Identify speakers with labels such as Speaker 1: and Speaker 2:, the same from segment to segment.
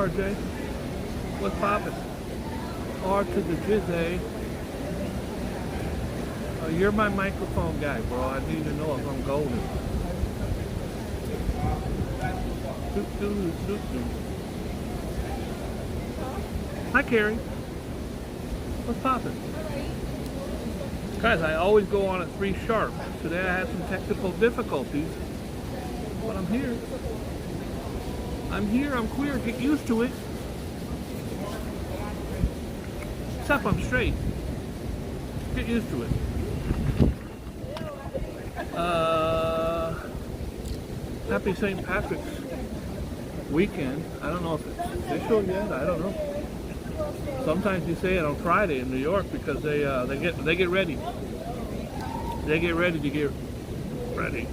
Speaker 1: RJ? What's poppin'? R to the jizz. You're my microphone guy, bro. I need to know if I'm golden. Hi, Carrie. What's poppin'? Guys, I always go on at 3 sharp. Today I had some technical difficulties, but I'm here. I'm queer. Get used to it. Except I'm straight. Get used to it. Happy St. Patrick's weekend. I don't know if it's official yet. I don't know. Sometimes you say it on Friday in New York because they get ready. They get ready to get ready.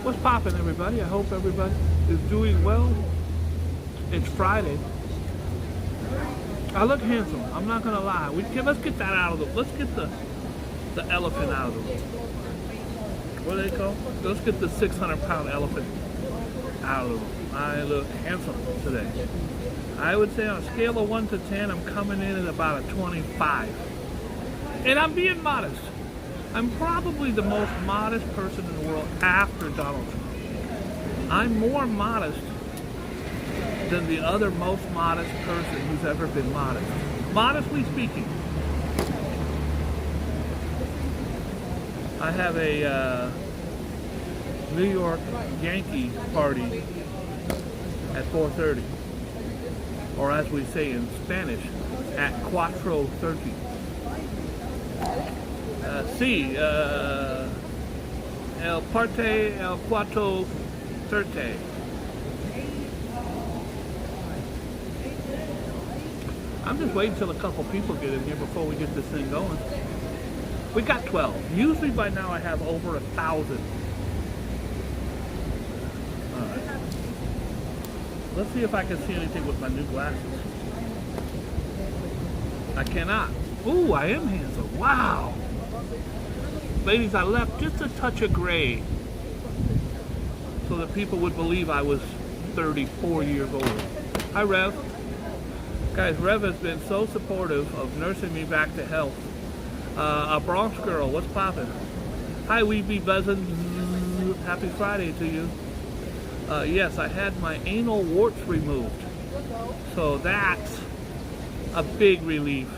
Speaker 1: What's poppin', everybody? I hope everybody is doing well. It's Friday. I look handsome. I'm not gonna lie. Let's get that out of the. Let's get the elephant out of the room. What do they call? Let's get the 600-pound elephant out of the room. I look handsome today. I would say on a scale of 1 to 10, I'm coming in at about a 25. And I'm being modest. I'm probably the most modest person in the world after Donald Trump. I'm more modest than the other most modest person who's ever been modest. Modestly speaking. I have a New York Yankee party at 4:30, or as we say in Spanish, at 4:30. El parte el 4:30. I'm just waiting till a couple people get in here before we get this thing going. We got 12. Usually by now I have over 1,000. Alright. Let's see if I can see anything with my new glasses. I cannot. Ooh, I am handsome. Wow. Ladies, I left just a touch of gray so that people would believe I was 34 years old. Hi, Rev. Guys, Rev has been so supportive of nursing me back to health. A Bronx girl, what's poppin'? Hi, we be buzzin'. Happy Friday to you. Yes, I had my anal warts removed. So that's a big relief.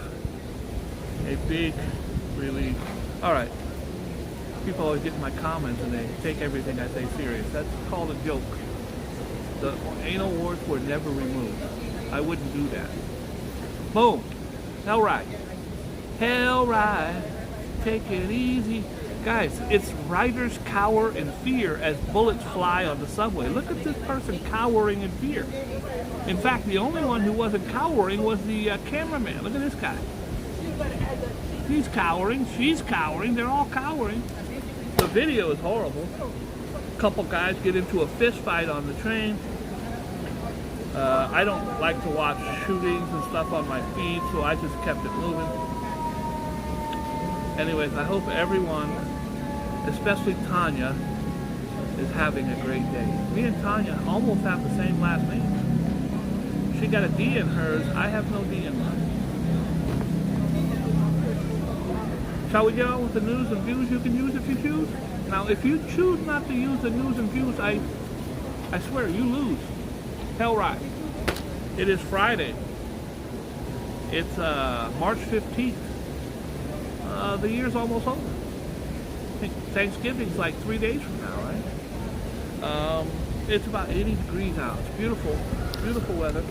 Speaker 1: A big relief. Alright. People always get in my comments and they take everything I say serious. That's called a joke. The anal warts were never removed. I wouldn't do that. Boom. Hell right. Hell right. Take it easy. Guys, it's writers cower in fear as bullets fly on the subway. Look at this person cowering in fear. In fact, the only one who wasn't cowering was the cameraman. Look at this guy. He's cowering. She's cowering. They're all cowering. The video is horrible. A couple guys get into a fist fight on the train. I don't like to watch shootings and stuff on my feed, so I just kept it moving. Anyways, I hope everyone, especially Tanya, is having a great day. Me and Tanya almost have the same last name. She got a D in hers. I have no D in mine. Shall we get on with the news and views you can use if you choose? Now, if you choose not to use the news and views, I swear, you lose. Hell right. It is Friday. It's March 15th. The year's almost over. I think Thanksgiving's like 3 days from now, right? It's about 80 degrees out. It's beautiful, beautiful weather.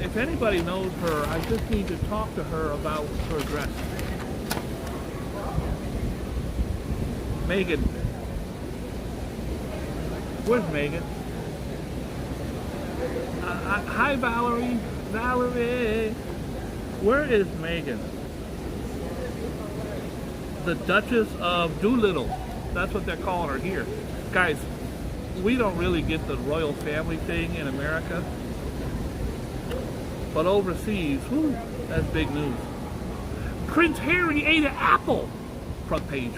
Speaker 1: If anybody knows her, I just need to talk to her about her dress. Megan. Where's Megan? Hi, Valerie. Valerie. Where is Megan? The Duchess of Doolittle. That's what they're calling her here. Guys, we don't really get the royal family thing in America. But overseas, whoo, that's big news. Prince Harry ate an apple. Front page.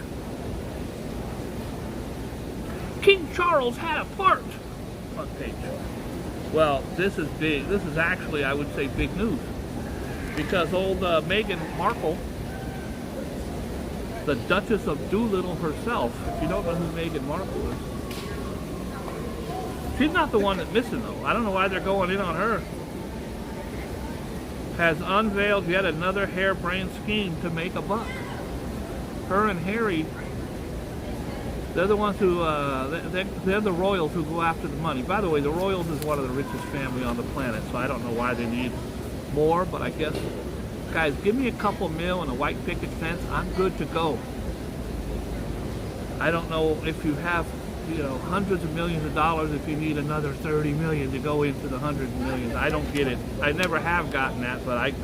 Speaker 1: King Charles had a fart. Front page. Well, this is big. This is actually, I would say, big news. Because old Meghan Markle, the Duchess of Doolittle herself, if you don't know who Meghan Markle is, she's not the one that's missing though. I don't know why they're going in on her. Has unveiled yet another harebrained scheme to make a buck. Her and Harry, they're the ones who, they're the royals who go after the money. By the way, the royals is one of the richest family on the planet, so I don't know why they need more, but I guess, guys, give me a couple mil and a white picket fence, I'm good to go. I don't know if you have, you know, hundreds of millions of dollars if you need another 30 million to go into the hundreds of millions. I don't get it. I never have gotten that, but I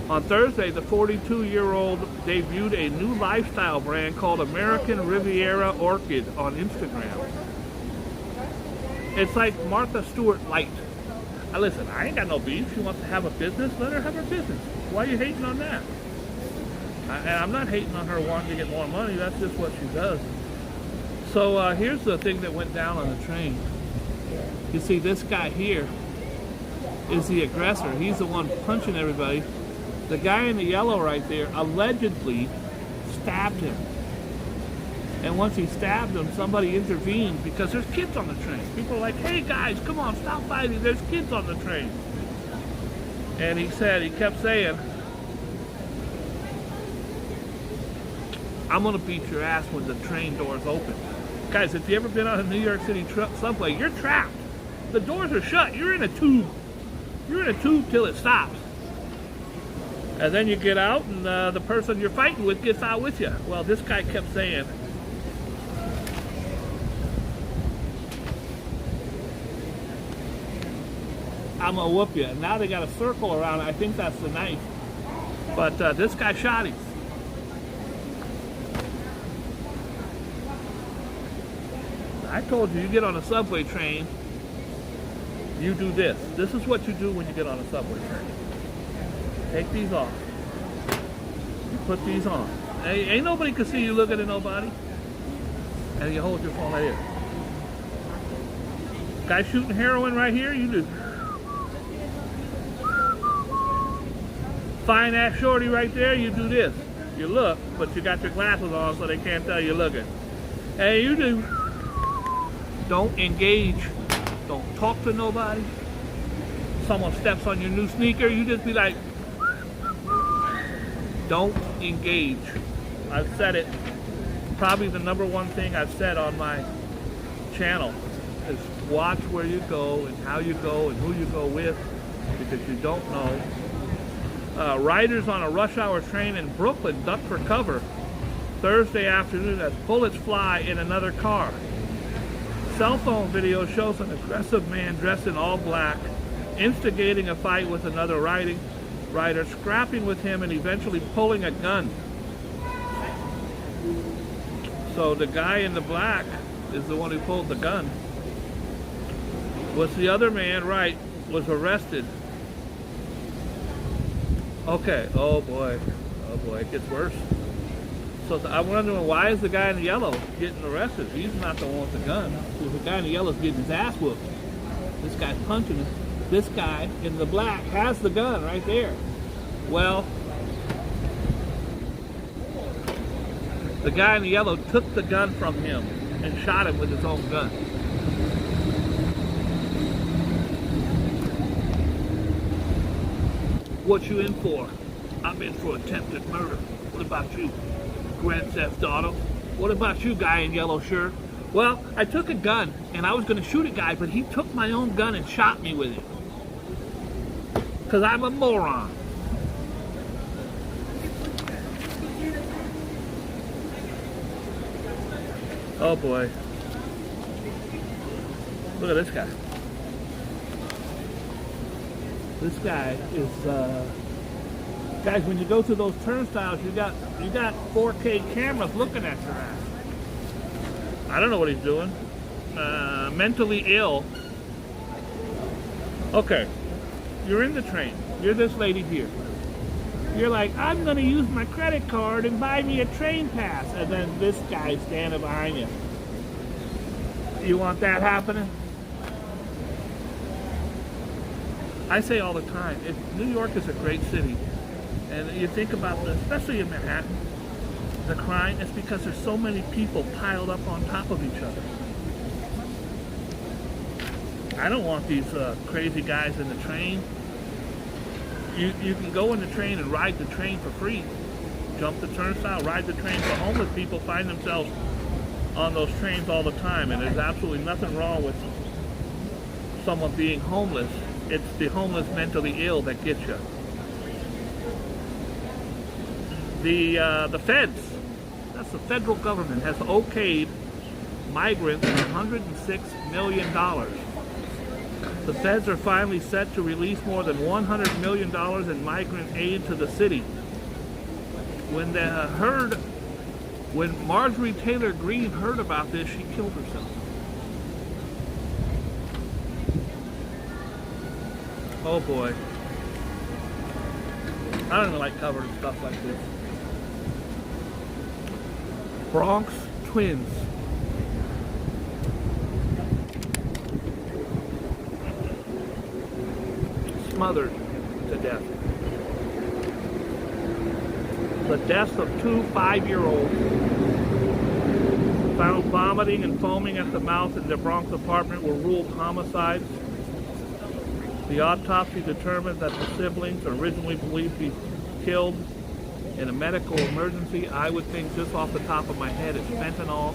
Speaker 1: on Thursday, the 42-year-old debuted a new lifestyle brand called American Riviera Orchid on Instagram. It's like Martha Stewart Light. Now listen, I ain't got no beef. She wants to have a business, let her have her business. Why are you hating on that? And I'm not hating on her wanting to get more money. That's just what she does. So here's the thing that went down on the train. You see, this guy here is the aggressor. He's the one punching everybody. The guy in the yellow right there allegedly stabbed him. And once he stabbed him, somebody intervened because there's kids on the train. People are like, hey guys, come on, stop fighting. There's kids on the train. And he kept saying, I'm going to beat your ass when the train doors open. Guys, if you ever been on a New York City subway, you're trapped. The doors are shut. You're in a tube. You're in a tube till it stops. And then you get out and the person you're fighting with gets out with you. Well, this guy kept saying, I'm going to whoop you. And now they got a circle around it. I think that's the knife. But this guy shot him. I told you, you get on a subway train, you do this. This is what you do when you get on a subway train. Take these off. You put these on. Ain't nobody can see you looking at nobody. And you hold your phone right here. Guy shooting heroin right here, you do. Fine ass shorty right there, you do this. You look, but you got your glasses on so they can't tell you're looking. Hey, you do. Don't engage. Don't talk to nobody. Someone steps on your new sneaker, you just be like, don't engage. I've said it. Probably the number one thing I've said on my channel is watch where you go and how you go and who you go with, because you don't know. Riders on a rush hour train in Brooklyn ducked for cover Thursday afternoon as bullets fly in another car. Cell phone video shows an aggressive man dressed in all black instigating a fight with another rider, scrapping with him and eventually pulling a gun. So the guy in the black is the one who pulled the gun. Was the other man, right, was arrested. Okay, oh boy, it gets worse. So I'm wondering, why is the guy in the yellow getting arrested? He's not the one with the gun. The guy in the yellow is getting his ass whooped. This guy's punching him. This guy in the black has the gun right there. Well, the guy in the yellow took the gun from him and shot him with his own gun. What you in for? I'm in for attempted murder. What about you? Grand Theft Auto. What about you, guy in yellow shirt? Well, I took a gun and I was going to shoot a guy, but he took my own gun and shot me with it. Because I'm a moron. Oh boy. Look at this guy. This guy is guys, when you go to those turnstiles, you got 4K cameras looking at your ass. I don't know what he's doing. Mentally ill. Okay, you're in the train. You're this lady here. You're like, I'm gonna use my credit card and buy me a train pass. And then this guy's standing behind you. You want that happening? I say all the time, New York is a great city. And you think about, especially in Manhattan, the crime is because there's so many people piled up on top of each other. I don't want these crazy guys in the train. You can go in the train and ride the train for free. Jump the turnstile, ride the train. So homeless people find themselves on those trains all the time, and there's absolutely nothing wrong with someone being homeless. It's the homeless mentally ill that gets you. The feds, that's the federal government, has okayed migrants for $106 million. The feds are finally set to release more than $100 million in migrant aid to the city. When Marjorie Taylor Greene heard about this, she killed herself. Oh boy. I don't even like covering stuff like this. Bronx twins. Smothered to death. The deaths of two 5-year-olds found vomiting and foaming at the mouth in their Bronx apartment were ruled homicides. The autopsy determined that the siblings, originally believed to be killed in a medical emergency, I would think just off the top of my head it's fentanyl,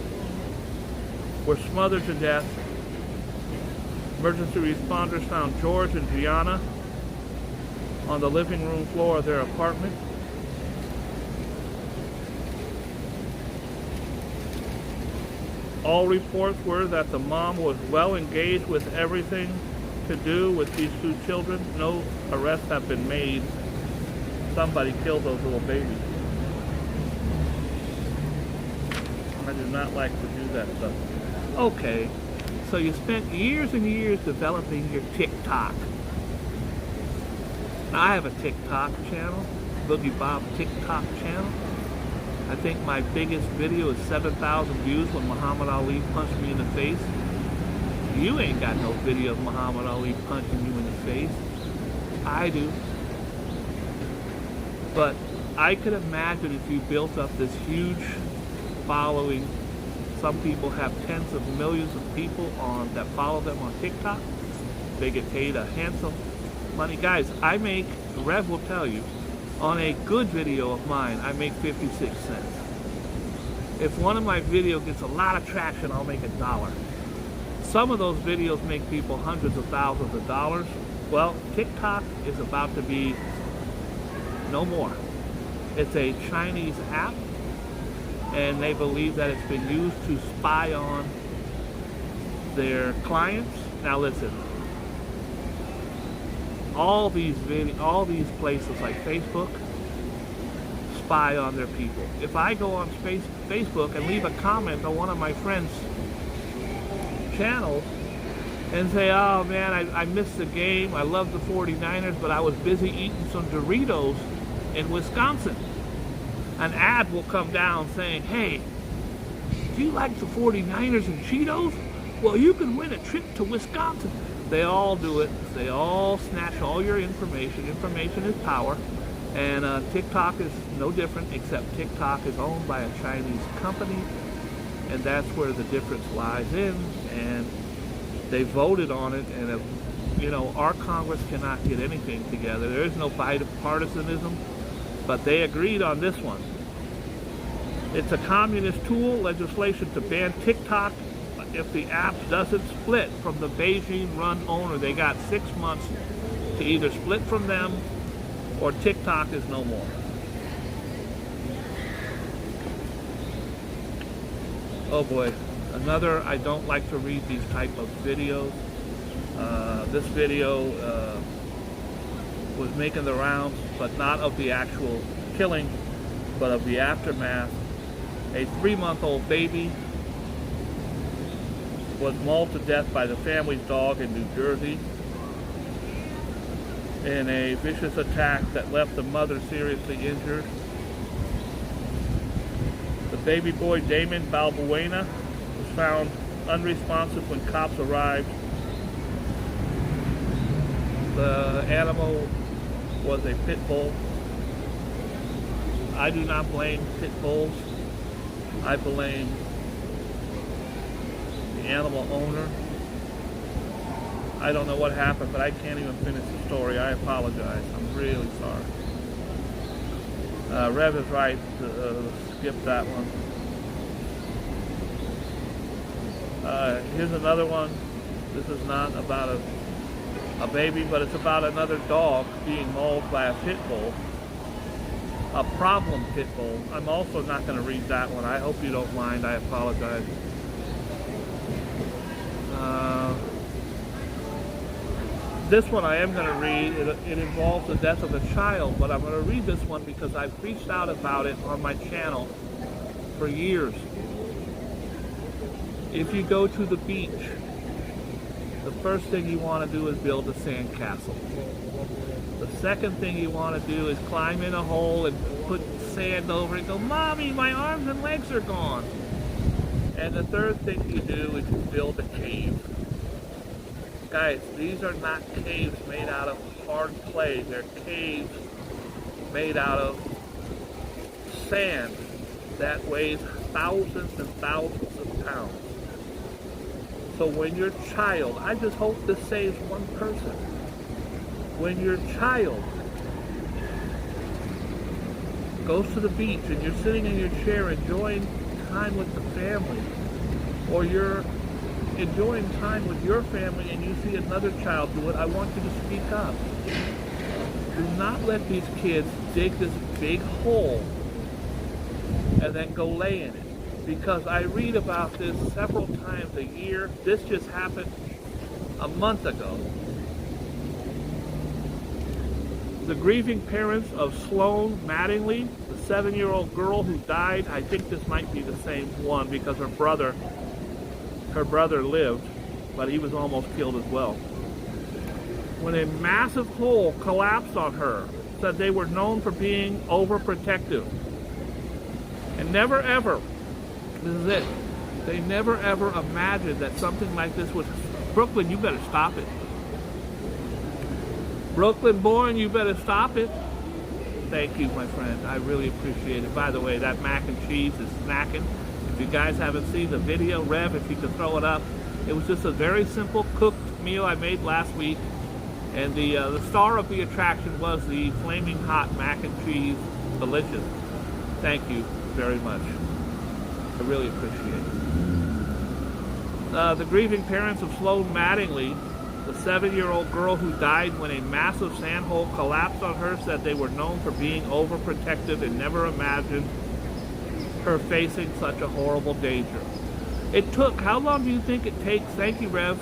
Speaker 1: were smothered to death. Emergency responders found George and Gianna on the living room floor of their apartment. All reports were that the mom was well engaged with everything to do with these two children. No arrests have been made. Somebody killed those little babies. I do not like to do that stuff. Okay, so you spent years and years developing your TikTok. Now, I have a TikTok channel, Boogie Bob TikTok channel. I think my biggest video is 7,000 views when Muhammad Ali punched me in the face. You ain't got no video of Muhammad Ali punching you in the face. I do. But I could imagine if you built up this huge following. Some people have tens of millions of people that follow them on TikTok. They get paid a handsome money. Guys, Rev will tell you, on a good video of mine, I make 56 cents. If one of my videos gets a lot of traction, I'll make $1. Some of those videos make people hundreds of thousands of dollars. Well, TikTok is about to be no more. It's a Chinese app, and they believe that it's been used to spy on their clients. Now listen, all these places like Facebook spy on their people. If I go on Facebook and leave a comment on one of my friends' channels and say, oh man, I missed the game, I love the 49ers, but I was busy eating some Doritos in Wisconsin, an ad will come down saying, hey, do you like the 49ers and Cheetos? Well, you can win a trip to Wisconsin. They all do it. They all snatch all your information. Information is power. And TikTok is no different, except TikTok is owned by a Chinese company, and that's where the difference lies in. And they voted on it, and our Congress cannot get anything together. There is no bipartisanism, but they agreed on this one. It's a communist tool, legislation to ban TikTok if the app doesn't split from the Beijing-run owner. They got 6 months to either split from them or TikTok is no more. Oh boy, I don't like to read these type of videos. This video was making the rounds, but not of the actual killing, but of the aftermath. A 3-month-old baby was mauled to death by the family's dog in New Jersey in a vicious attack that left the mother seriously injured. The baby boy, Damon Balbuena, was found unresponsive when cops arrived. The animal was a pit bull. I do not blame pit bulls. I blame the animal owner. I don't know what happened, but I can't even finish the story. I apologize. I'm really sorry. Rev is right. Skip that one. Here's another one. This is not about a baby, but it's about another dog being mauled by a pit bull. A problem pit bull. I'm also not going to read that one. I hope you don't mind. I apologize. This one I am going to read. It involves the death of a child, but I'm going to read this one because I've preached out about it on my channel for years. If you go to the beach, the first thing you want to do is build a sand castle. The second thing you want to do is climb in a hole and put sand over it and go, "Mommy, my arms and legs are gone." And the third thing you do is you build a cave. Guys, these are not caves made out of hard clay. They're caves made out of sand that weighs thousands and thousands of pounds. So when your child, I just hope this saves one person. When your child goes to the beach and you're sitting in your chair enjoying time with the family, or you're enjoying time with your family and you see another child do it, I want you to speak up. Do not let these kids dig this big hole and then go lay in it. Because I read about this several times a year. This just happened a month ago. The grieving parents of Sloan Mattingly, the 7-year-old girl who died, I think this might be the same one because her brother lived, but he was almost killed as well. When a massive hole collapsed on her, said they were known for being overprotective. And never ever, this is it, they never ever imagined that something like this would, Brooklyn, you better stop it. Brooklyn born, you better stop it. Thank you, my friend. I really appreciate it. By the way, that mac and cheese is snacking. If you guys haven't seen the video, Rev, if you could throw it up. It was just a very simple cooked meal I made last week. And the star of the attraction was the flaming hot mac and cheese. Delicious. Thank you very much. I really appreciate it. The grieving parents of Sloan Mattingly, the 7-year-old girl who died when a massive sand hole collapsed on her, said they were known for being overprotective and never imagined her facing such a horrible danger. It took, how long do you think it takes? Thank you, Rev.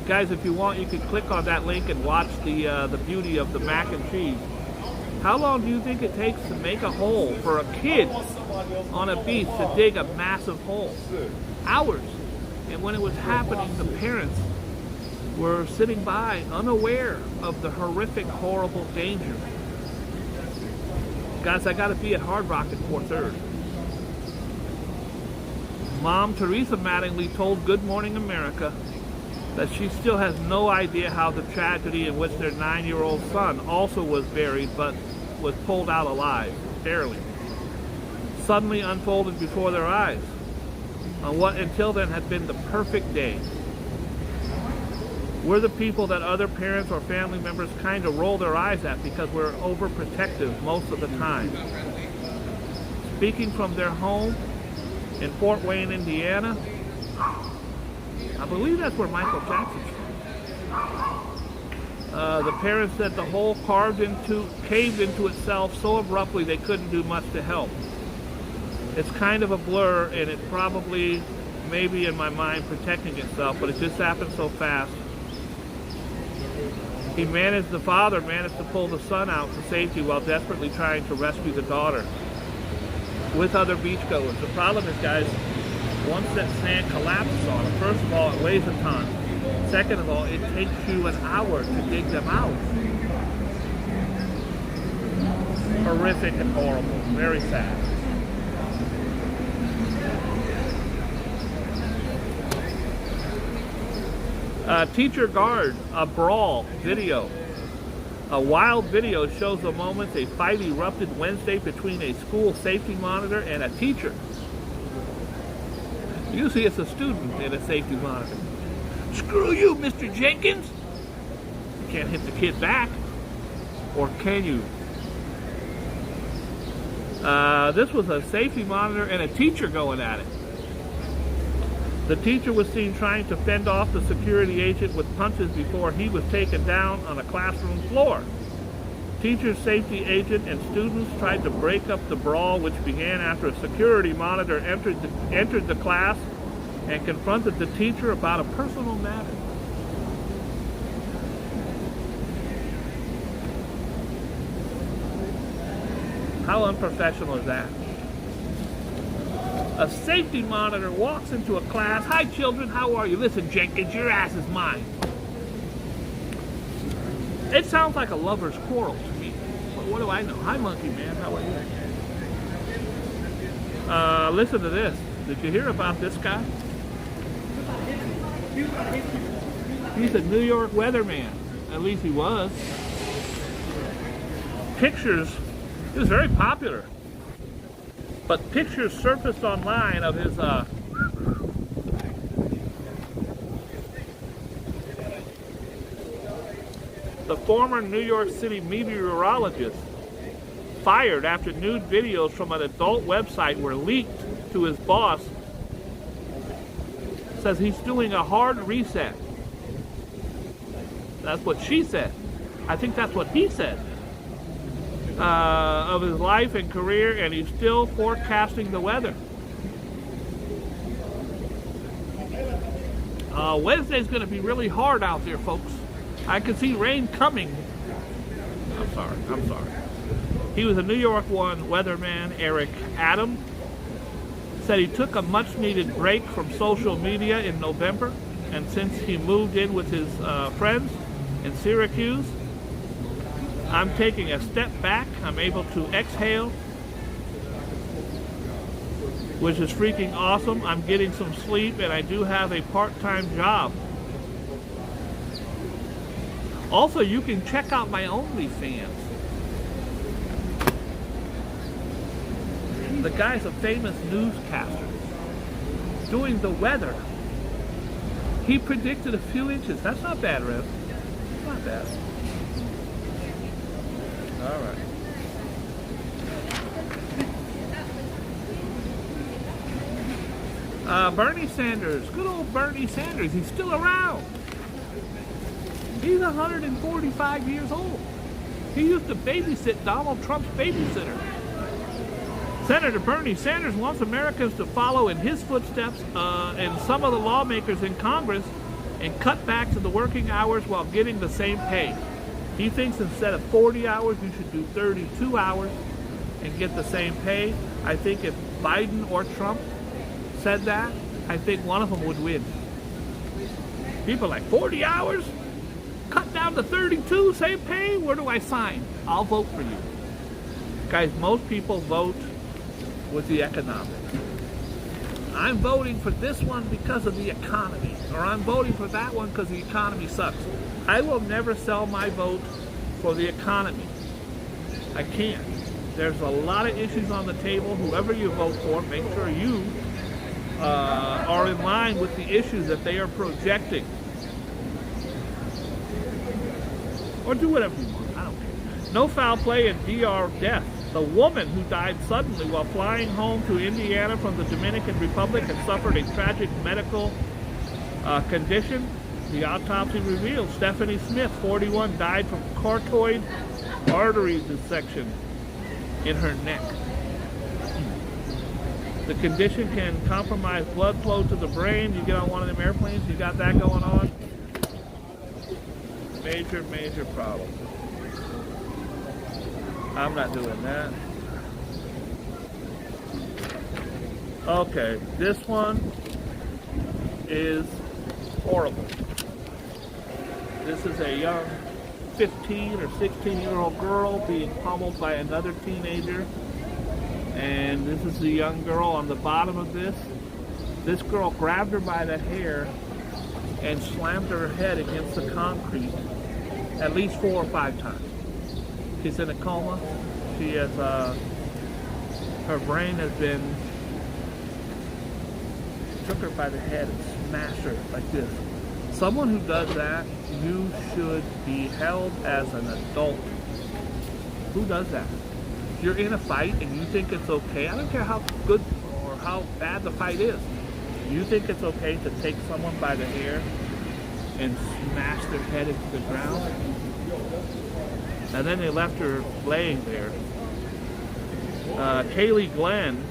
Speaker 1: Guys, if you want, you can click on that link and watch the beauty of the mac and cheese. How long do you think it takes to make a hole for a kid on a beach to dig a massive hole? Hours. And when it was happening, the parents were sitting by, unaware of the horrific, horrible danger. Guys, I gotta be at Hard Rock at 4:30. Mom, Teresa Mattingly, told Good Morning America that she still has no idea how the tragedy in which their 9-year-old son also was buried but was pulled out alive, barely, suddenly unfolded before their eyes on what until then had been the perfect day. We're the people that other parents or family members kind of roll their eyes at because we're overprotective most of the time. Speaking from their home in Fort Wayne, Indiana, I believe that's where Michael Jackson's from. The parents said the hole caved into itself so abruptly they couldn't do much to help. It's kind of a blur, and it probably may be in my mind protecting itself, but it just happened so fast. The father managed to pull the son out to safety while desperately trying to rescue the daughter with other beachgoers. The problem is, guys, once that sand collapses on it, first of all, it weighs a ton. Second of all, it takes you an hour to dig them out. Horrific and horrible. Very sad. Teacher guard, a brawl video. A wild video shows the moments a fight erupted Wednesday between a school safety monitor and a teacher. Usually it's a student and a safety monitor. Screw you, Mr. Jenkins! You can't hit the kid back. Or can you? This was a safety monitor and a teacher going at it. The teacher was seen trying to fend off the security agent with punches before he was taken down on a classroom floor. Teachers, safety agent, and students tried to break up the brawl, which began after a security monitor entered the class and confronted the teacher about a personal matter. How unprofessional is that? A safety monitor walks into a class. Hi, children, how are you? Listen, Jenkins, your ass is mine. It sounds like a lover's quarrel to me. But what do I know? Hi, Monkey Man, how are you? Listen to this. Did you hear about this guy? He's a New York weatherman. At least he was. Pictures, he was very popular. But pictures surfaced online of his the former New York City meteorologist fired after nude videos from an adult website were leaked to his boss. Says he's doing a hard reset. That's what she said. I think that's what he said. Of his life and career, and he's still forecasting the weather. Wednesday's going to be really hard out there, folks. I can see rain coming. I'm sorry. He was a New York One weatherman, Eric Adam, said he took a much-needed break from social media in November, and since he moved in with his friends in Syracuse, I'm taking a step back. I'm able to exhale, which is freaking awesome. I'm getting some sleep, and I do have a part-time job. Also, you can check out my OnlyFans. The guy's a famous newscaster doing the weather. He predicted a few inches. That's not bad, Rev. Not bad. All right. Bernie Sanders. Good old Bernie Sanders. He's still around. He's 145 years old. He used to babysit Donald Trump's babysitter. Senator Bernie Sanders wants Americans to follow in his footsteps and some of the lawmakers in Congress and cut back to the working hours while getting the same pay. He thinks instead of 40 hours, you should do 32 hours and get the same pay. I think if Biden or Trump said that, I think one of them would win. People are like, 40 hours? Cut down to 32, same pay? Where do I sign? I'll vote for you. Guys, most people vote with the economics. I'm voting for this one because of the economy, or I'm voting for that one because the economy sucks. I will never sell my vote for the economy. I can't. There's a lot of issues on the table. Whoever you vote for, make sure you are in line with the issues that they are projecting. Or do whatever you want. I don't care. No foul play and DR death. The woman who died suddenly while flying home to Indiana from the Dominican Republic and suffered a tragic medical condition. The autopsy revealed Stephanie Smith, 41, died from carotid artery dissection in her neck. The condition can compromise blood flow to the brain. You get on one of them airplanes, you got that going on. Major, major problem. I'm not doing that. Okay, this one is horrible. This is a young 15 or 16-year-old girl being pummeled by another teenager. And this is the young girl on the bottom of this. This girl grabbed her by the hair and slammed her head against the concrete at least 4 or 5 times. She's in a coma. She has, her brain has been, took her by the head and smashed her like this. Someone who does that, you should be held as an adult. Who does that? If you're in a fight and you think it's okay, I don't care how good or how bad the fight is, you think it's okay to take someone by the hair and smash their head into the ground? And then they left her laying there. Kaylee Glenn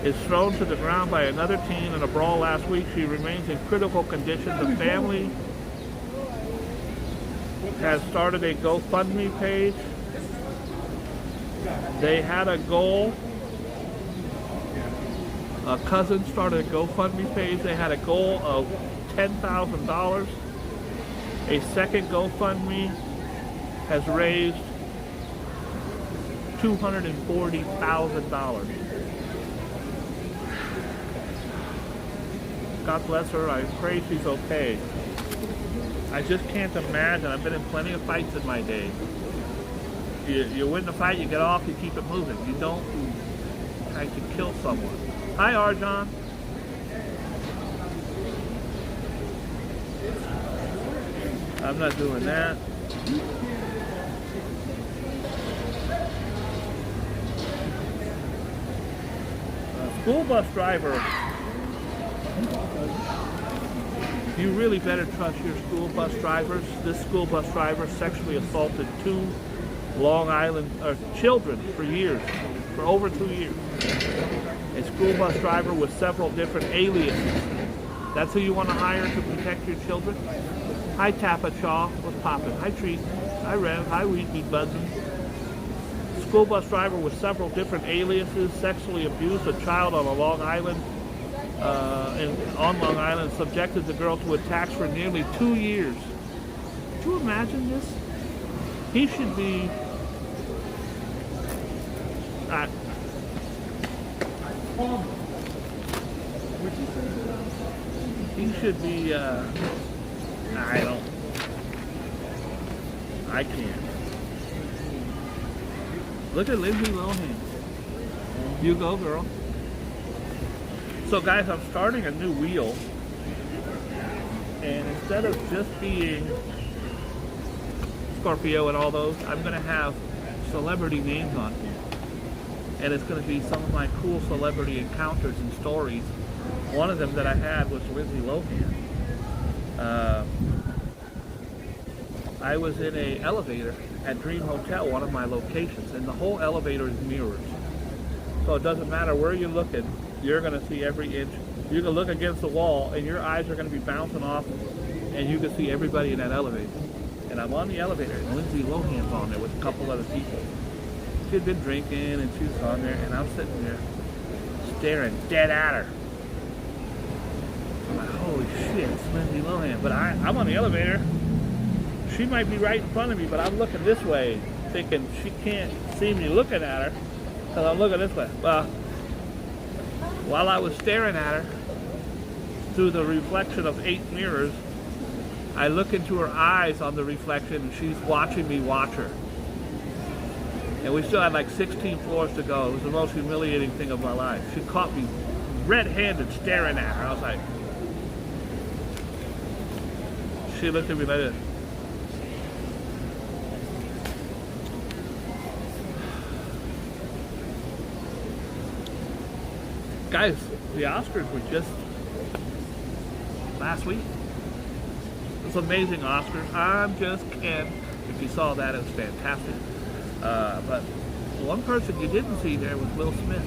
Speaker 1: is thrown to the ground by another teen in a brawl last week. She remains in critical condition. The family has started a GoFundMe page. They had a goal. A cousin started a GoFundMe page. They had a goal of $10,000. A second GoFundMe has raised $240,000. God bless her. I pray she's okay. I just can't imagine. I've been in plenty of fights in my day. You win the fight, you get off, you keep it moving. You don't try to kill someone. Hi, Arjan. I'm not doing that. School bus driver. You really better trust your school bus drivers. This school bus driver sexually assaulted 2 Long Island children for years, for over 2 years. A school bus driver with several different aliases. That's who you want to hire to protect your children? Hi, Tappa Chaw. What's poppin'? Hi, Treat. Hi, Rev. Hi, Weed Be Buzzin'. School bus driver with several different aliases sexually abused a child on Long Island. On Long Island, subjected the girl to attacks for nearly 2 years. Could you imagine this? He should be. He should be. I can't. Look at Lindsay Lohan. You go, girl. So guys, I'm starting a new wheel, and instead of just being Scorpio and all those, I'm going to have celebrity names on here. And it's going to be some of my cool celebrity encounters and stories. One of them that I had was Lindsay Lohan. I was in an elevator at Dream Hotel, one of my locations, and the whole elevator is mirrors. So it doesn't matter where you're looking, you're going to see every inch. You can look against the wall and your eyes are going to be bouncing off and you can see everybody in that elevator. And I'm on the elevator and Lindsay Lohan's on there with a couple other people. She had been drinking and she was on there and I'm sitting there staring dead at her. I'm like, holy shit, it's Lindsay Lohan. But I'm on the elevator. She might be right in front of me, but I'm looking this way thinking she can't see me looking at her because I'm looking this way. Well, while I was staring at her through the reflection of 8 mirrors, I look into her eyes on the reflection and she's watching me watch her. And we still had like 16 floors to go. It was the most humiliating thing of my life. She caught me red-handed staring at her. I was like, she looked at me like this. Guys, the Oscars were just last week. It was amazing Oscars. I'm just kidding. If you saw that, it was fantastic. But one person you didn't see there was Will Smith.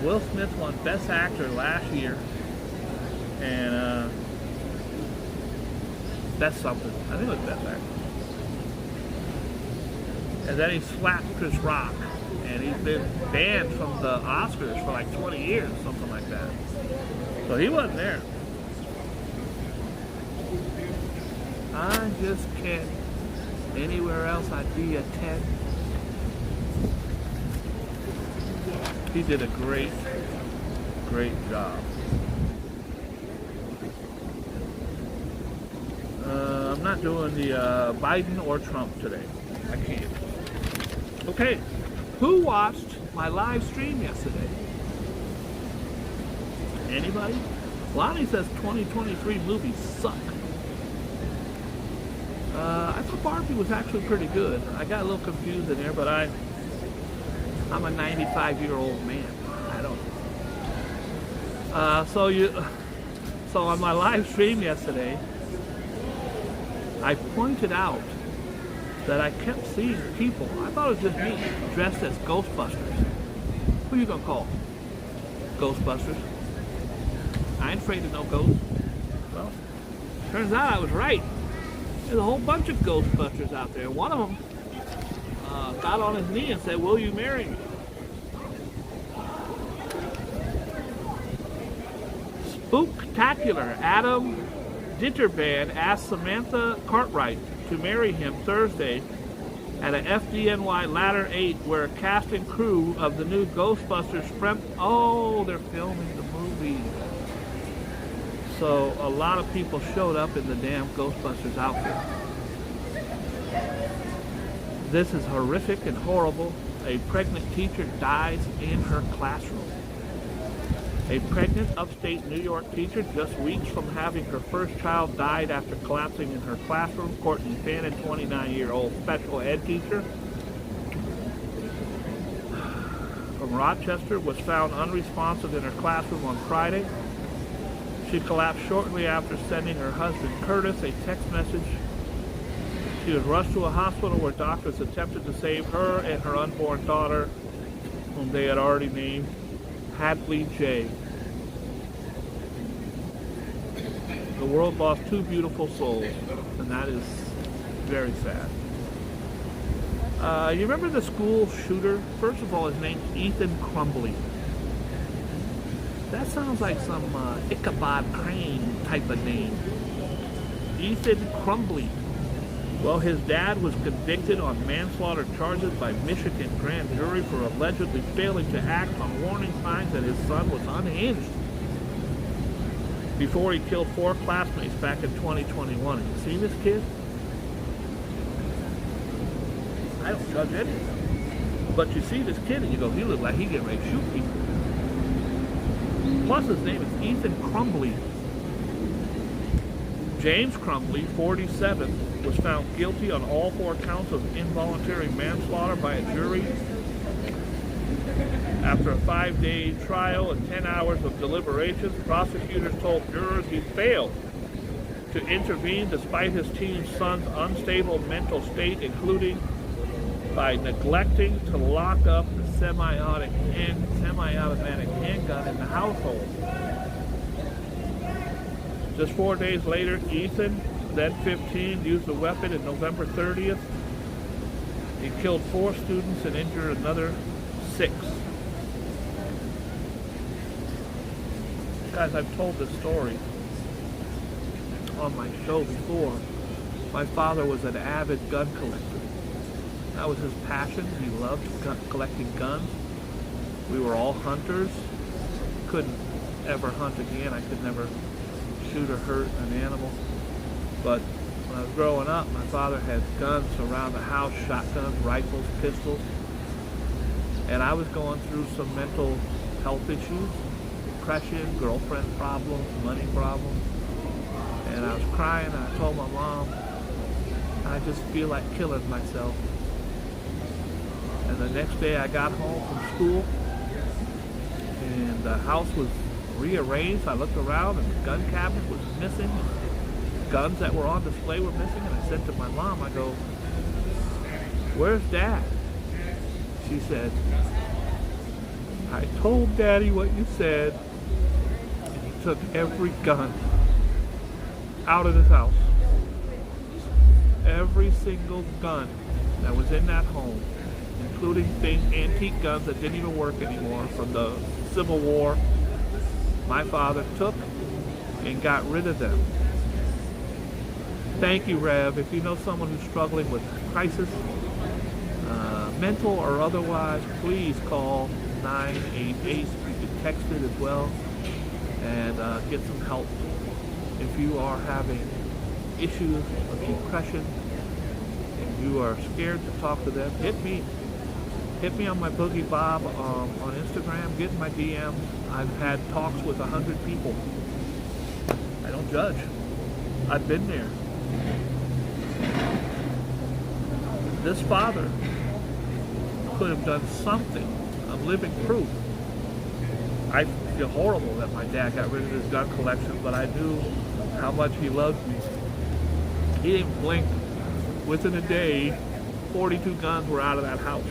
Speaker 1: Will Smith won Best Actor last year. And Best something. I think it was Best Actor. And then he slapped Chris Rock. And he's been banned from the Oscars for like 20 years, something like that. So he wasn't there. I just can't. Anywhere else I'd be a 10. He did a great job. I'm not not doing the Biden or Trump today. I can't. Okay, who watched my live stream yesterday? Anybody? Lonnie says 2023 movies suck. I thought Barbie was actually pretty good. I got a little confused in there, but I'm a 95-year-old man. I don't know. So on my live stream yesterday, I pointed out that I kept seeing people. I thought it was just me dressed as Ghostbusters. Who you gonna call? Ghostbusters. I ain't afraid of no ghosts. Well, turns out I was right. There's a whole bunch of Ghostbusters out there. One of them got on his knee and said, "Will you marry me?" Spooktacular. Adam Ditterband asked Samantha Cartwright to marry him Thursday at a FDNY Ladder 8 where a cast and crew of the new Ghostbusters they're filming the movie. So a lot of people showed up in the damn Ghostbusters outfit. This is horrific and horrible. A pregnant teacher dies in her classroom. A pregnant upstate New York teacher just weeks from having her first child died after collapsing in her classroom. Courtney Fannin, 29-year-old special ed teacher from Rochester, was found unresponsive in her classroom on Friday. She collapsed shortly after sending her husband Curtis a text message. She was rushed to a hospital where doctors attempted to save her and her unborn daughter, whom they had already named Hadley J. The world lost two beautiful souls, and that is very sad. You remember the school shooter? First of all, his name's Ethan Crumbly. That sounds like some Ichabod Crane type of name. Ethan Crumbly. Well, his dad was convicted on manslaughter charges by Michigan grand jury for allegedly failing to act on warning signs that his son was unhinged before he killed 4 classmates back in 2021. Have you seen this kid? I don't judge anything. But you see this kid and you go, he looks like he getting ready to shoot people. Plus his name is Ethan Crumbly. James Crumbly, 47, was found guilty on all 4 counts of involuntary manslaughter by a jury after a 5-day trial and 10 hours of deliberations. Prosecutors told jurors he failed to intervene despite his teen son's unstable mental state, including by neglecting to lock up the semi-automatic handgun in the household. Just 4 days later, Ethan, then 15, used the weapon on November 30th. He killed 4 students and injured another 6. Guys, I've told this story on my show before. My father was an avid gun collector. That was his passion. He loved collecting guns. We were all hunters. Couldn't ever hunt again. I could never shoot or hurt an animal. But when I was growing up, my father had guns around the house, shotguns, rifles, pistols. And I was going through some mental health issues, depression, girlfriend problems, money problems. And I was crying, and I told my mom, I just feel like killing myself. And the next day I got home from school, and the house was rearranged. I looked around, and the gun cabinet was missing. Guns that were on display were missing, and I said to my mom, I go, "Where's Dad?" She said, "I told Daddy what you said, and he took every gun out of this house. Every single gun that was in that home, including antique guns that didn't even work anymore from the Civil War. My father took and got rid of them." Thank you, Rev. If you know someone who's struggling with crisis, mental or otherwise, please call 988. You can text it as well and get some help if you are having issues of depression and you are scared to talk to them, hit me. Hit me on my Boogie Bob on Instagram. Get in my DMs. I've had talks with 100 people. I don't judge. I've been there. This father could have done something. I'm living proof. I feel horrible that my dad got rid of his gun collection, but I knew how much he loved me. He didn't blink. Within a day, 42 guns were out of that house.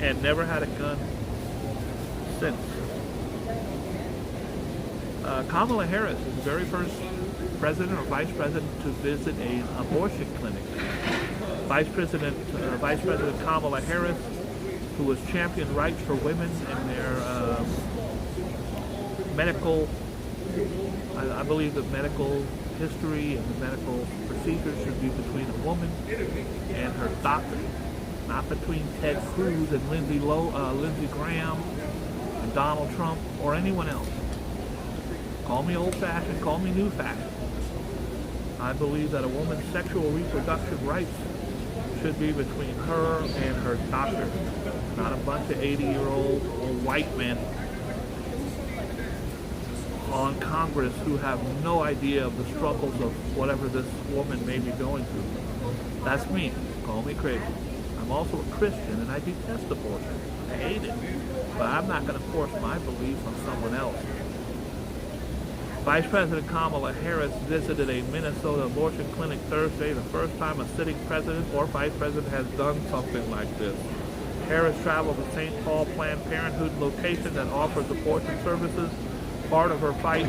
Speaker 1: And never had a gun since. Kamala Harris is the very first president or vice president to visit an abortion clinic. Vice President Kamala Harris, who has championed rights for women and their medical, I believe the medical history and the medical procedures should be between a woman and her doctor. Not between Ted Cruz and Lindsey Graham and Donald Trump or anyone else. Call me old-fashioned, call me new-fashioned. I believe that a woman's sexual reproductive rights should be between her and her doctor, not a bunch of 80-year-old old white men on Congress who have no idea of the struggles of whatever this woman may be going through. That's me. Call me crazy. I'm also a Christian, and I detest abortion. I hate it. But I'm not going to force my beliefs on someone else. Vice President Kamala Harris visited a Minnesota abortion clinic Thursday, the first time a sitting president or vice president has done something like this. Harris traveled to St. Paul Planned Parenthood location that offers abortion services, part of her fight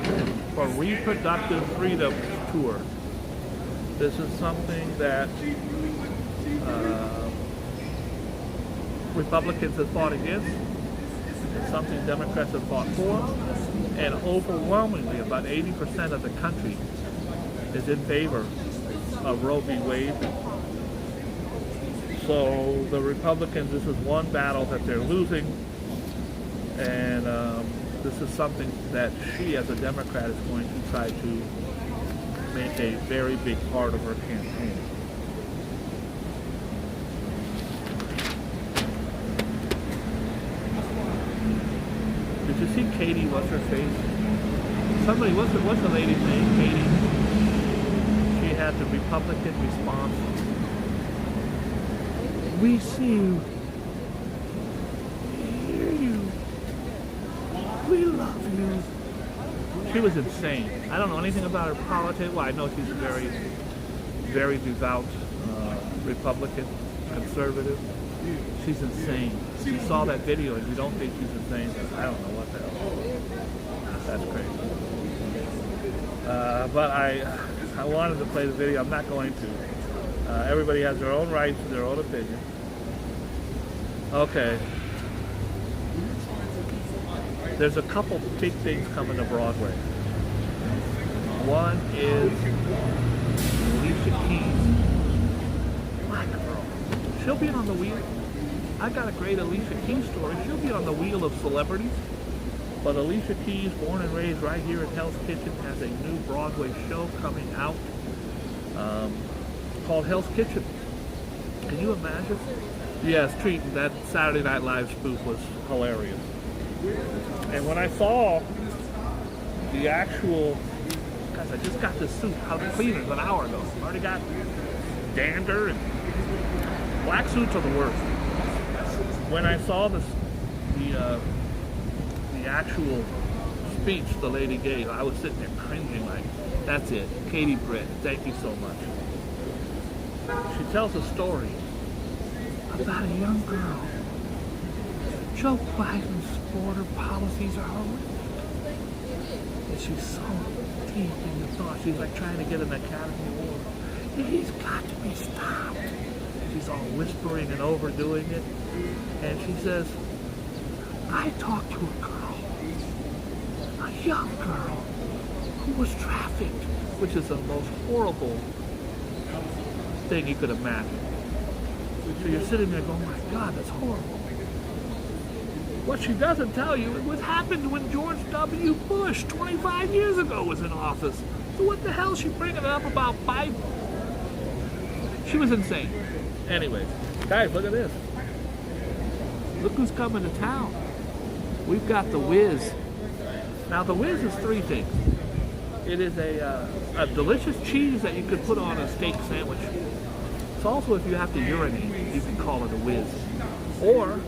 Speaker 1: for reproductive freedom tour. This is something that Republicans have fought against. It's something Democrats have fought for. And overwhelmingly, about 80% of the country is in favor of Roe v. Wade. So the Republicans, this is one battle that they're losing. And this is something that she, as a Democrat, is going to try to make a very big part of her campaign. Did you see Katie, what's her face? Somebody, what's the lady's name? Katie. She had the Republican response. We see you. We hear you. We love you. She was insane. I don't know anything about her politics. Well, I know she's a very, very devout Republican, conservative. She's insane. You saw that video and you don't think she's insane. I don't know what the hell. That's crazy. But I wanted to play the video. I'm not going to. Everybody has their own rights and their own opinion. Okay. There's a couple big things coming to Broadway. One is Alicia Keys. My girl. She'll be on the wheel. I got a great Alicia Keys story. She'll be on the wheel of celebrities. But Alicia Keys, born and raised right here at Hell's Kitchen, has a new Broadway show coming out called Hell's Kitchen. Can you imagine? Yes, treating that Saturday Night Live spoof was hilarious. And when I saw the actual, guys, I just got this suit out of cleaners an hour ago. Already got dander, and black suits are the worst. When I saw the actual speech the lady gave, I was sitting there cringing like, that's it, Katie Britt, thank you so much. She tells a story about a young girl. Joe Biden's border policies are horrific. And she's so deep in the thought. She's like trying to get an Academy Award. He's got to be stopped. She's all whispering and overdoing it. And she says, I talked to a girl, a young girl, who was trafficked, which is the most horrible thing you could imagine. So you're sitting there going, oh my God, that's horrible. What she doesn't tell you is what happened when George W. Bush 25 years ago was in office. So what the hell is she bringing up about Biden? She was insane. Anyways, guys, look at this. Look who's coming to town. We've got the Whiz. Now the Whiz is three things. It is a delicious cheese that you could put on a steak sandwich. It's also, if you have to urinate, you can call it a Whiz. Or,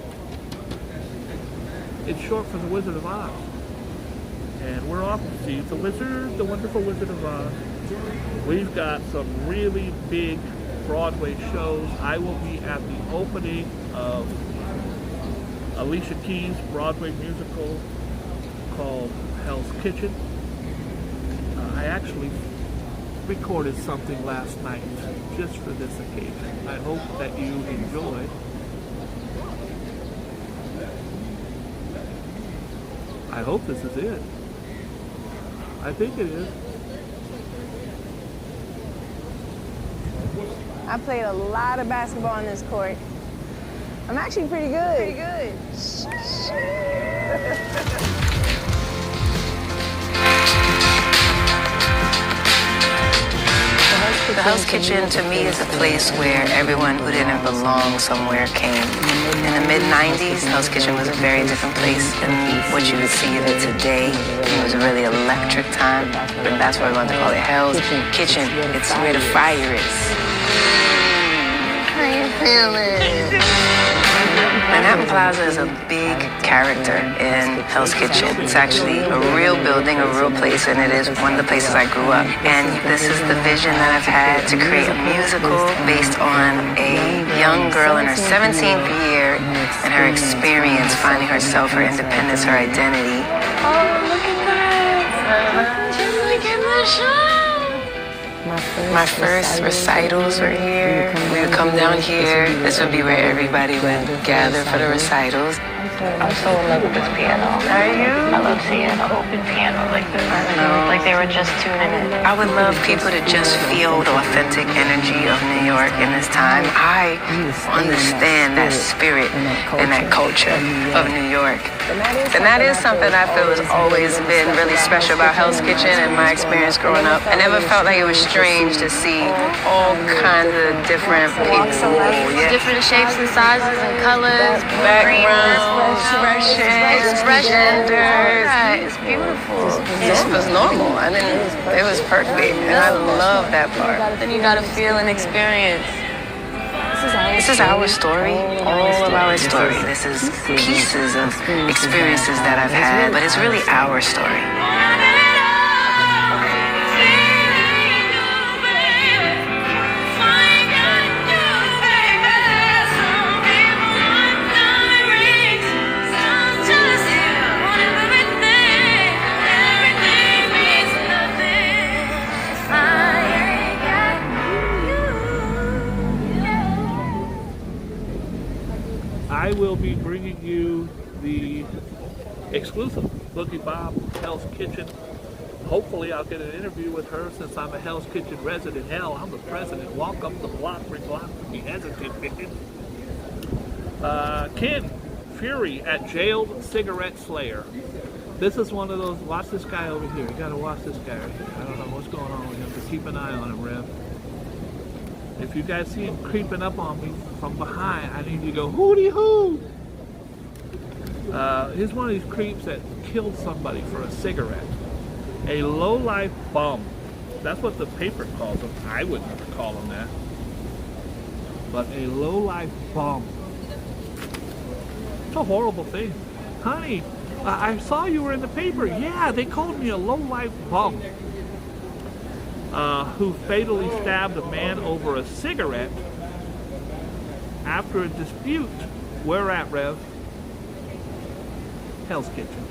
Speaker 1: it's short for the Wizard of Oz. And we're off to see the Wizard, the Wonderful Wizard of Oz. We've got some really big Broadway shows. I will be at the opening of Alicia Keys' Broadway musical called Hell's Kitchen. I actually recorded something last night just for this occasion. I hope that you enjoy. I hope this is it. I think it is.
Speaker 2: I played a lot of basketball on this court. I'm actually pretty good. Pretty good.
Speaker 3: The Hell's Kitchen to me is a place where everyone who didn't belong somewhere came. In the mid-90s, Hell's Kitchen was a very different place than what you would see of it today. It was a really electric time, but that's why we wanted to call it Hell's Kitchen. It's where the fire is. How you feeling? Manhattan Plaza is a big character in Hell's Kitchen. It's actually a real building, a real place, and it is one of the places I grew up. And this is the vision that I've had to create a musical based on a young girl in her 17th year and her experience finding herself, her independence, her identity. Oh, look at that! Just look at the show! My first recitals were here. We would come down here. This would be where everybody would gather for the recitals. I'm so in love with this piano. Are you? I love seeing an open piano like this. I know. Like they were just tuning in. I would love people to just feel the authentic energy of New York in this time. I understand that spirit and that culture of New York. And that is something I feel has always been really special about Hell's Kitchen and my experience growing up. I never felt like it was strange to see all kinds of different people. Different shapes and sizes and colors, backgrounds, expressions, genders. It's beautiful. This was normal. I mean, it was perfect. And I love that part. Then you gotta feel and experience. This is our story, all of our story. This is pieces of experiences that I've had, but it's really our story.
Speaker 1: I will be bringing you the exclusive Boogie Bob Hell's Kitchen. Hopefully I'll get an interview with her since I'm a Hell's Kitchen resident. Hell, I'm the president. Walk up the block, bring block to be hesitant. Ken Fury at Jailed Cigarette Slayer. This is one of those, watch this guy over here. You gotta watch this guy right here. I don't know what's going on with him, but keep an eye on him, Rev. If you guys see him creeping up on me from behind, I need you to go, hooty hoo! He's one of these creeps that killed somebody for a cigarette. A low-life bum. That's what the paper calls him. I would never call him that. But a low-life bum. It's a horrible thing. Honey, I saw you were in the paper. Yeah, they called me a low-life bum. Who fatally stabbed a man over a cigarette after a dispute. Where at, Rev? Hell's Kitchen.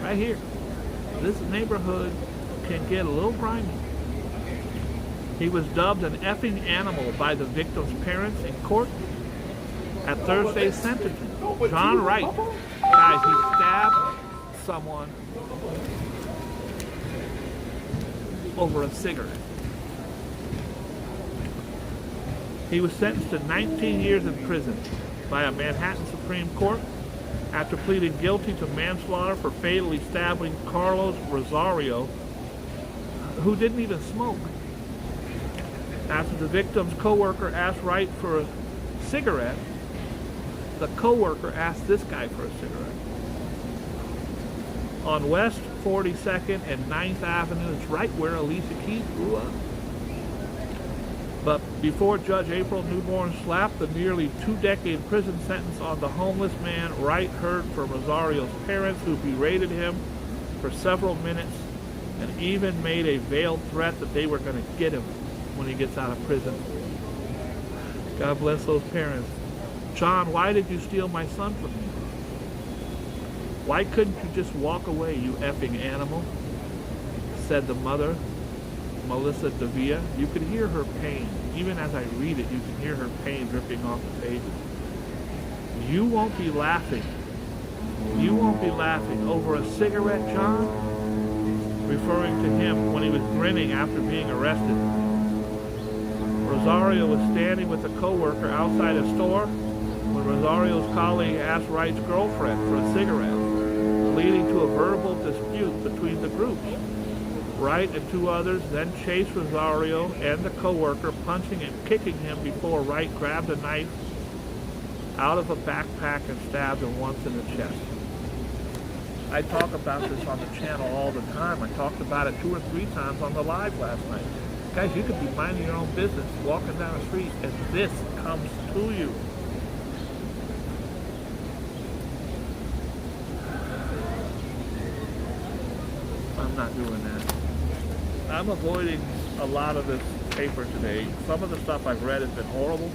Speaker 1: Right here. This neighborhood can get a little grimy. He was dubbed an effing animal by the victim's parents in court at Thursday's sentencing. John Wright. Guys, he stabbed someone over a cigarette. He was sentenced to 19 years in prison by a Manhattan Supreme Court after pleading guilty to manslaughter for fatally stabbing Carlos Rosario who didn't even smoke. After the victim's coworker asked Wright for a cigarette, the coworker asked this guy for a cigarette. On West 42nd and 9th Avenue, it's right where Alicia Keys grew up. But before Judge April Newborn slapped the nearly 2-decade prison sentence on the homeless man, Wright heard from Rosario's parents, who berated him for several minutes and even made a veiled threat that they were going to get him when he gets out of prison. God bless those parents. John, why did you steal my son from me? Why couldn't you just walk away, you effing animal? Said the mother, Melissa Davia. You could hear her pain. Even as I read it, you can hear her pain dripping off the pages. You won't be laughing. You won't be laughing over a cigarette, John? Referring to him when he was grinning after being arrested. Rosario was standing with a coworker outside a store when Rosario's colleague asked Wright's girlfriend for a cigarette, leading to a verbal dispute between the groups. Wright and 2 others then chased Rosario and the coworker, punching and kicking him before Wright grabbed a knife out of a backpack and stabbed him once in the chest. I talk about this on the channel all the time. I talked about it 2 or 3 times on the live last night. Guys, you could be minding your own business, walking down the street, and this comes to you. I'm not doing that. I'm avoiding a lot of this paper today. Some of the stuff I've read has been horrible.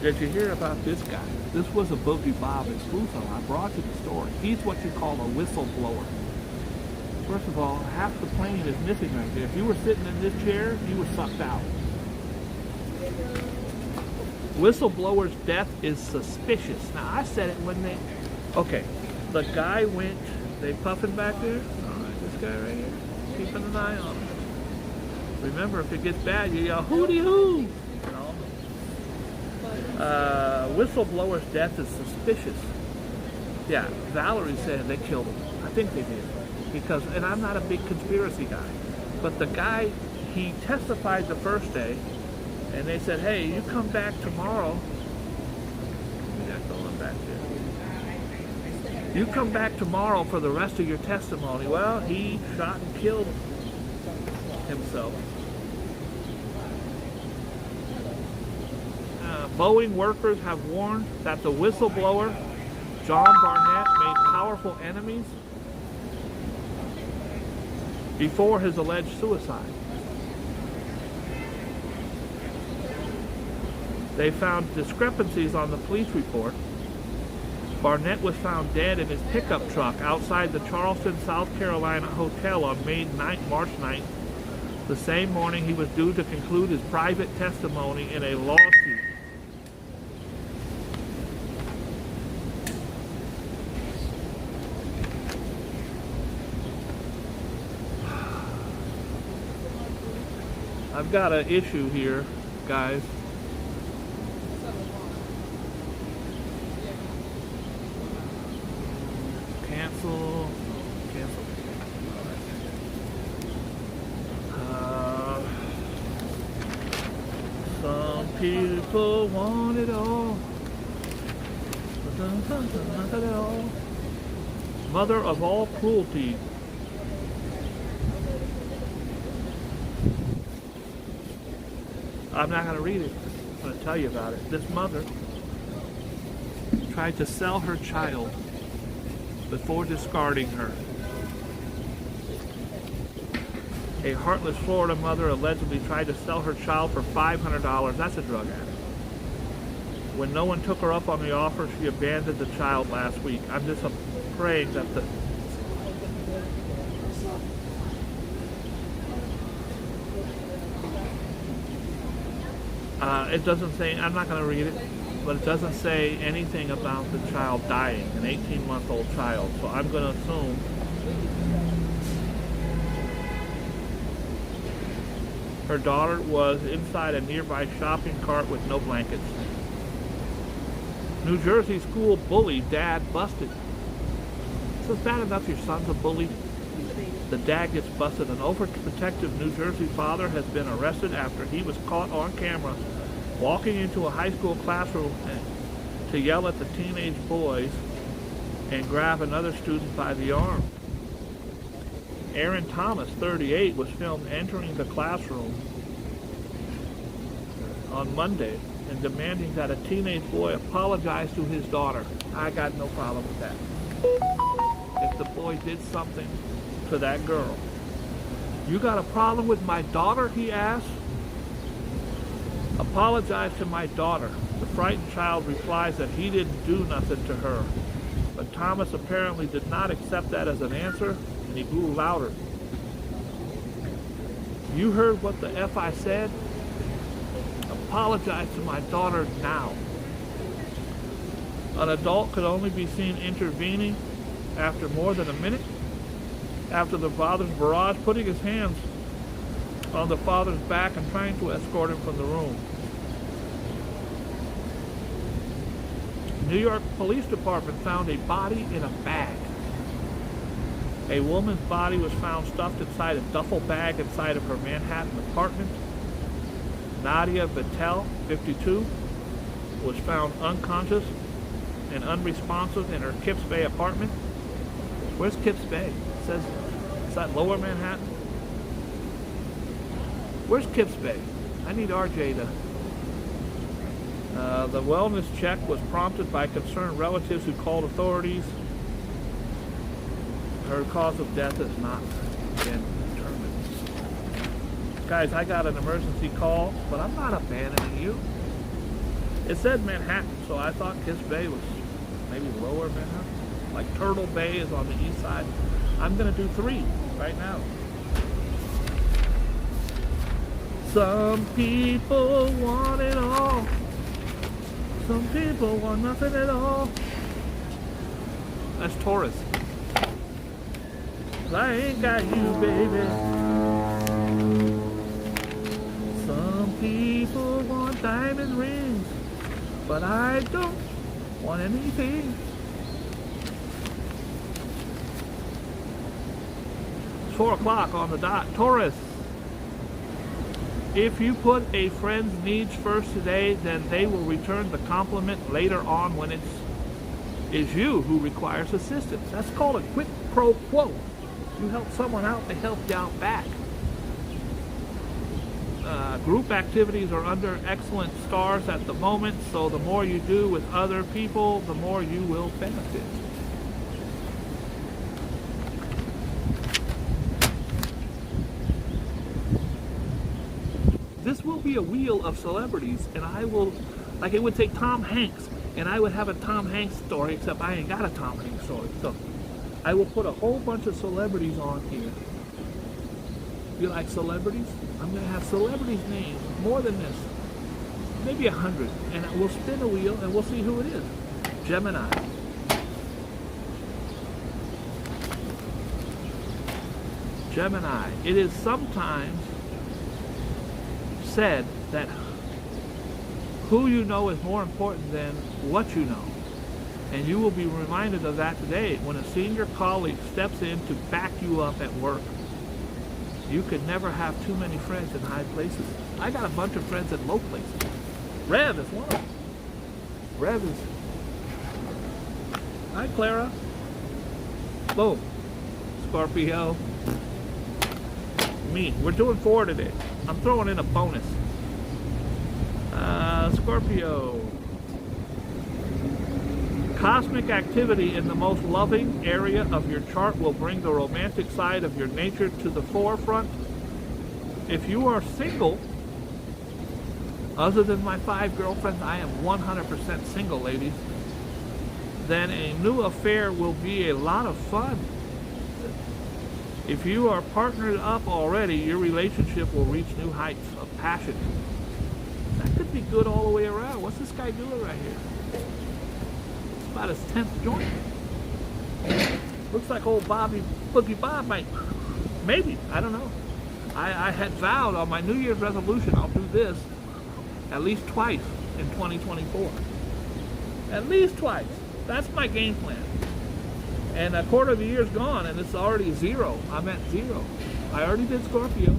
Speaker 1: Did you hear about this guy? This was a Boogie Bob exclusive. I brought you the story. He's what you call a whistleblower. First of all, half the plane is missing right there. If you were sitting in this chair, you were sucked out. Whistleblower's death is suspicious. Now, I said it when they... Okay, the guy went... They puffing back there? All right, this guy right here. Keeping an eye on him. Remember, if it gets bad, you yell, hooty hoo! Whistleblower's death is suspicious. Yeah, Valerie said they killed him. I think they did. Because, and I'm not a big conspiracy guy, but the guy, he testified the first day, and they said, hey, you come back tomorrow. We got going back there. You come back tomorrow for the rest of your testimony. Well, he shot and killed himself. Boeing workers have warned that the whistleblower, John Barnett, made powerful enemies before his alleged suicide. They found discrepancies on the police report. Barnett was found dead in his pickup truck outside the Charleston, South Carolina hotel on March 9th. The same morning he was due to conclude his private testimony in a lawsuit. I've got an issue here, guys. Cancel. Some people want it all. Mother of all cruelty. I'm not going to read it. I'm going to tell you about it. This mother tried to sell her child before discarding her. A heartless Florida mother allegedly tried to sell her child for $500. That's a drug addict. When no one took her up on the offer, she abandoned the child last week. I'm just praying that the... it doesn't say, I'm not going to read it, but it doesn't say anything about the child dying, an 18-month-old child. So I'm going to assume her daughter was inside a nearby shopping cart with no blankets. New Jersey school bully, dad busted. So it's bad enough your son's a bully. The dad gets busted. An overprotective New Jersey father has been arrested after he was caught on camera walking into a high school classroom to yell at the teenage boys and grab another student by the arm. Aaron Thomas, 38, was filmed entering the classroom on Monday and demanding that a teenage boy apologize to his daughter. I got no problem with that. If the boy did something to that girl. You got a problem with my daughter, he asked. Apologize to my daughter. The frightened child replies that he didn't do nothing to her. But Thomas apparently did not accept that as an answer, and he grew louder. You heard what the F I said? Apologize to my daughter now. An adult could only be seen intervening after more than a minute after the father's barrage, putting his hands on the father's back and trying to escort him from the room. New York Police Department found a body in a bag. A woman's body was found stuffed inside a duffel bag inside of her Manhattan apartment. Nadia Vittel, 52, was found unconscious and unresponsive in her Kips Bay apartment. Where's Kips Bay? It says, is that Lower Manhattan? Where's Kips Bay? I need RJ to... the wellness check was prompted by concerned relatives who called authorities. Her cause of death has not been determined. Guys, I got an emergency call, but I'm not abandoning you. It said Manhattan, so I thought Kips Bay was maybe Lower Manhattan. Like Turtle Bay is on the east side. I'm going to do 3 right now. Some people want it all. Some people want nothing at all. That's Taurus. 'Cause I ain't got you, baby. Some people want diamond rings, but I don't want anything. It's 4 o'clock on the dot. Taurus. If you put a friend's needs first today, then they will return the compliment later on when it's you who requires assistance. That's called a quid pro quo. You help someone out, they help you out back. Group activities are under excellent stars at the moment, so the more you do with other people, the more you will benefit. This will be a wheel of celebrities, and I will, like it would take Tom Hanks, and I would have a Tom Hanks story, except I ain't got a Tom Hanks story. So I will put a whole bunch of celebrities on here. You like celebrities? I'm going to have celebrities' names, more than this, maybe 100, and we'll spin a wheel and we'll see who it is. Gemini. Gemini. It is sometimes said that who you know is more important than what you know. And you will be reminded of that today when a senior colleague steps in to back you up at work. You can never have too many friends in high places. I got a bunch of friends in low places. Rev is one of them. Rev is... Hi, Clara. Boom. Scorpio. Me. We're doing 4 today. I'm throwing in a bonus. Scorpio. Cosmic activity in the most loving area of your chart will bring the romantic side of your nature to the forefront. If you are single, other than my 5 girlfriends, I am 100% single, ladies, then a new affair will be a lot of fun. If you are partnered up already, your relationship will reach new heights of passion. That could be good all the way around. What's this guy doing right here? It's about his 10th joint. Looks like old Boogie Bob might, maybe, I don't know. I had vowed on my New Year's resolution I'll do this at least twice in 2024. At least twice. That's my game plan. And a quarter of the year's gone, and it's already 0. I'm at 0. I already did Scorpio.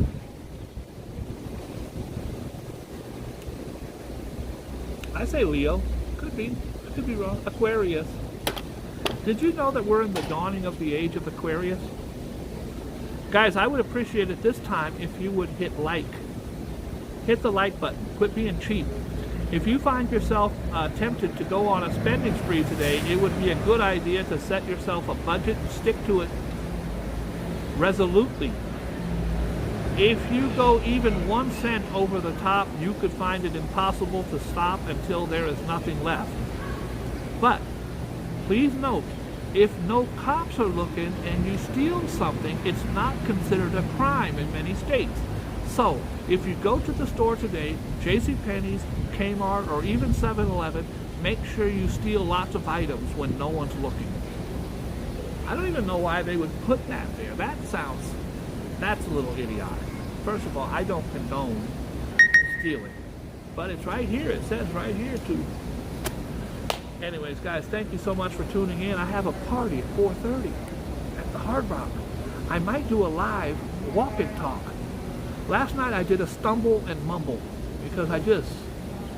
Speaker 1: I say Leo. Could be. I could be wrong. Aquarius. Did you know that we're in the dawning of the age of Aquarius? Guys, I would appreciate it this time if you would hit like. Hit the like button. Quit being cheap. If you find yourself tempted to go on a spending spree today, it would be a good idea to set yourself a budget and stick to it resolutely. If you go even 1 cent over the top, you could find it impossible to stop until there is nothing left. But please note, if no cops are looking and you steal something, it's not considered a crime in many states. So, if you go to the store today, JCPenney's, Kmart, or even 7-Eleven, make sure you steal lots of items when no one's looking. I don't even know why they would put that there. That's a little idiotic. First of all, I don't condone stealing. But it's right here. It says right here too. Anyways, guys, thank you so much for tuning in. I have a party at 4:30 at the Hard Rock. I might do a live walk and talk. Last night I did a stumble and mumble because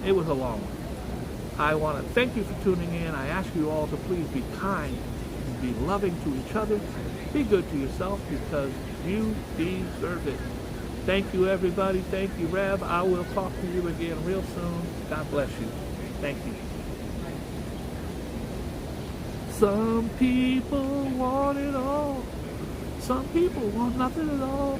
Speaker 1: it was a long one. I want to thank you for tuning in. I ask you all to please be kind and be loving to each other. Be good to yourself because you deserve it. Thank you, everybody. Thank you, Rev. I will talk to you again real soon. God bless you. Thank you. Some people want it all. Some people want nothing at all.